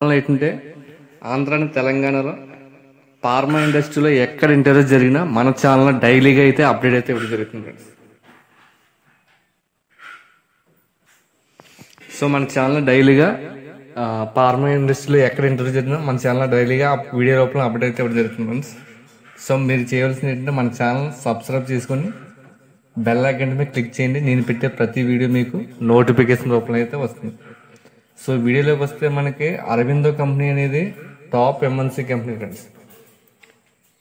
ఏంటంటే ఆంధ్ర తెలంగాణలో ఫార్మా ఇండస్ట్రీలో ఎక్కడ ఇంటర్వ్యూ జరిగినా మన ఛానల్ డైలీగా అయితే అప్డేట్ అయితే ఇవ్వడం జరుగుతుంది ఫ్రెండ్స్. సో మన ఛానల్ డైలీగా ఫార్మా ఇండస్ట్రీలో ఎక్కడ ఇంటర్వ్యూ జరిగినా మన ఛానల్ డైలీగా వీడియో రూపంలో అప్డేట్ అయితే ఇవ్వడం జరుగుతుంది ఫ్రెండ్స్. సో మీరు చేయవలసింది ఏంటంటే మన ఛానల్ సబ్స్క్రైబ్ చేసుకొని బెల్ ఐకాన్ మీద క్లిక్ చేయండి. నేను పెట్టే ప్రతి వీడియో మీకు నోటిఫికేషన్ రూపంలో అయితే వస్తుంది. సో వీడియోలోకి వస్తే మనకి అరవిందో కంపెనీ అనేది top MNC company friends.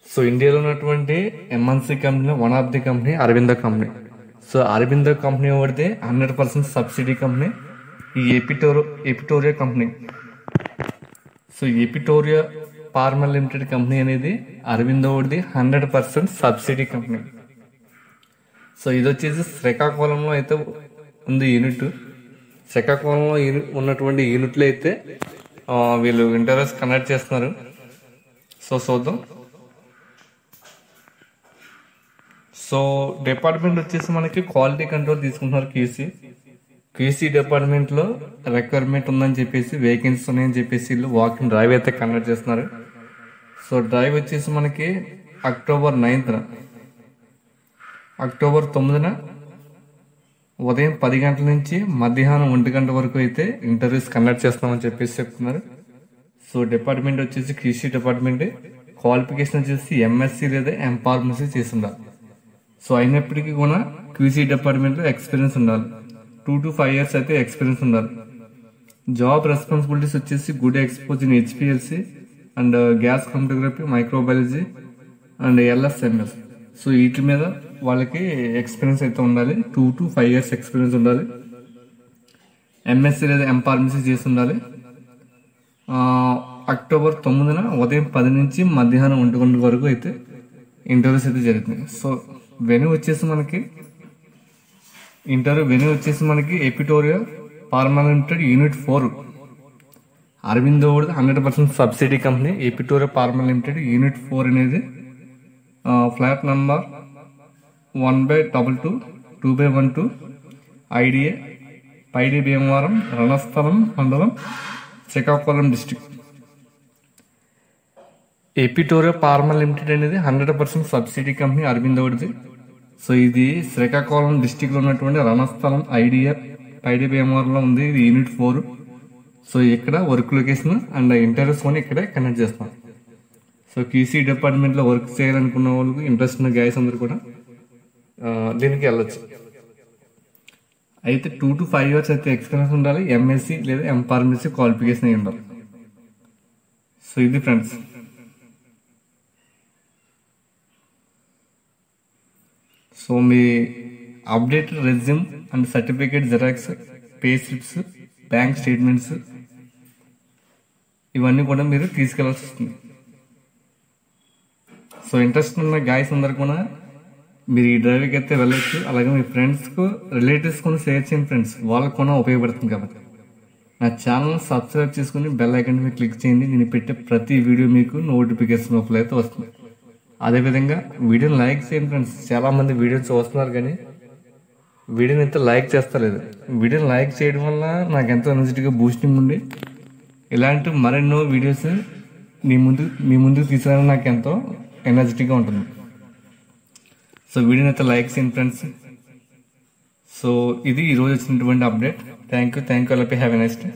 So ఇండియాలో ఉన్నటువంటి MNC company one of the company Aurobindo company. So Aurobindo company ఒకటి 100% సబ్సిడీ కంపెనీ. ఈ Apitoria company, so Apitoria pharma limited company అనేది అరవిందో ఒకటి 100% సబ్సిడీ కంపెనీ. సో ఇది వచ్చేసి శ్రీకాకుళంలో అయితే ఉంది యూనిట్. శ్రీకాకుళంలో ఉన్నటువంటి యూనిట్లు అయితే వీళ్ళు ఇంటర్వ్యూస్ కండక్ట్ చేస్తున్నారు. సో చూద్దాం. సో డిపార్ట్మెంట్ వచ్చేసి మనకి క్వాలిటీ కంట్రోల్ తీసుకుంటున్నారు. క్యూసీ డిపార్ట్మెంట్ లో రిక్వైర్మెంట్ ఉందని చెప్పేసి, వేకెన్సీ ఉన్నాయని చెప్పేసి వీళ్ళు వాకింగ్ డ్రైవ్ అయితే కండక్ట్ చేస్తున్నారు. సో డ్రైవ్ వచ్చేసి మనకి అక్టోబర్ 9న ఉదయం 10 గంటల నుంచి మధ్యాహ్నం 1 గంట వరకు అయితే ఇంటర్వ్యూస్ కండక్ట్ చేస్తామని చెప్పేసి చెప్తున్నారు. సో డిపార్ట్మెంట్ వచ్చేసి క్యూసీ డిపార్ట్మెంట్. క్వాలిఫికేషన్ వచ్చేసి ఎంఎస్సి లేదా ఎంఫార్మసీ చేసి ఉండాలి. సో అయినప్పటికీ కూడా క్యూసీ డిపార్ట్మెంట్ లో ఎక్స్పీరియన్స్ ఉండాలి. 2 to 5 years అయితే ఎక్స్పీరియన్స్ ఉండాలి. జాబ్ రెస్పాన్సిబిలిటీస్ వచ్చేసి good expose in HPLC and gas chromatography, microbiology and LSMS. So వీటి మీద వాళ్ళకి ఎక్స్పీరియన్స్ అయితే ఉండాలి. 2 to 5 years ఎక్స్పీరియన్స్ ఉండాలి. ఎంఎస్సి లేదా ఎంఫార్మసీ చేసి ఉండాలి. అక్టోబర్ 9న ఉదయం 10 నుంచి మధ్యాహ్నం 1 గంట వరకు అయితే ఇంటర్వ్యూస్ అయితే జరుగుతుంది. సో వెన్యూ వచ్చేసి మనకి Apitoria pharma limited unit 4. Aurobindo 100% subsidy company Apitoria pharma limited unit 4 అనేది flat number 1/22 2/12 IDA Paidi Bhimavaram Ranasthalam మండలం Srikakulam district. Apitoria pharma limited అనేది 100% సబ్సిడీ కంపెనీ అరవిందోడిది. సో ఇది శ్రీకాకుళం డిస్టిక్ లో ఉన్నటువంటి రణస్థలం ఐడియా పైడి భీమవరంలో ఉంది. ఇది యూనిట్ 4. సో ఇక్కడ వర్క్ లొకేషన్ అండ్ ఇంటర్వ్యూస్ కొని ఇక్కడే కండక్ట్ చేస్తాం. సో క్యూసీ డిపార్ట్మెంట్ లో వర్క్ చేయాలనుకున్న వాళ్ళకి ఇంట్రెస్ట్ ఉన్న గైస్ అందరు కూడా దీనికి వెళ్ళొచ్చు. అయితే 2 to 5 years అయితే ఎక్స్పీరియన్స్ ఉండాలి. ఎంఎస్సి లేదా ఎంఫార్మసీ క్వాలిఫికేషన్ అయి ఉండాలి. సో ఇది friends. So me updated resume and certificate xerox, pay slips, bank statements ఇవన్నీ కూడా మీరు తీసుకెళ్లాల్సి వస్తుంది. సో ఇంట్రెస్ట్ ఉన్న గాయస్ అందరు కూడా మీరు ఈ డ్రైవ్కి అయితే వెళ్ళొచ్చు. అలాగే మీ ఫ్రెండ్స్కు, రిలేటివ్స్ కూడా షేర్ చేయండి ఫ్రెండ్స్. వాళ్ళకు కూడా ఉపయోగపడుతుంది కాబట్టి. నా ఛానల్ సబ్స్క్రైబ్ చేసుకుని బెల్ ఐకాన్ మీద క్లిక్ చేయండి. నేను పెట్టే ప్రతి వీడియో మీకు నోటిఫికేషన్ రూపంలో అయితే వస్తుంది. అదేవిధంగా వీడియోని లైక్ చేయండి ఫ్రెండ్స్. చాలా మంది వీడియో చూస్తున్నారు కానీ వీడియోని అయితే లైక్ చేస్తలేదు. వీడియోని లైక్ చేయడం వల్ల నాకు ఎంతో ఎనర్జెటిక్గా బూస్టింగ్ ఉండి ఇలాంటి మరెన్నో వీడియోస్ మీ ముందుకు తీసుకురావడం నాకు ఎంతో ఎనర్జెటిక్గా ఉంటుంది. సో వీడియోని అయితే లైక్ చేయండి ఫ్రెండ్స్. సో ఇది ఈరోజు వచ్చినటువంటి update. Thank you. Have a nice day.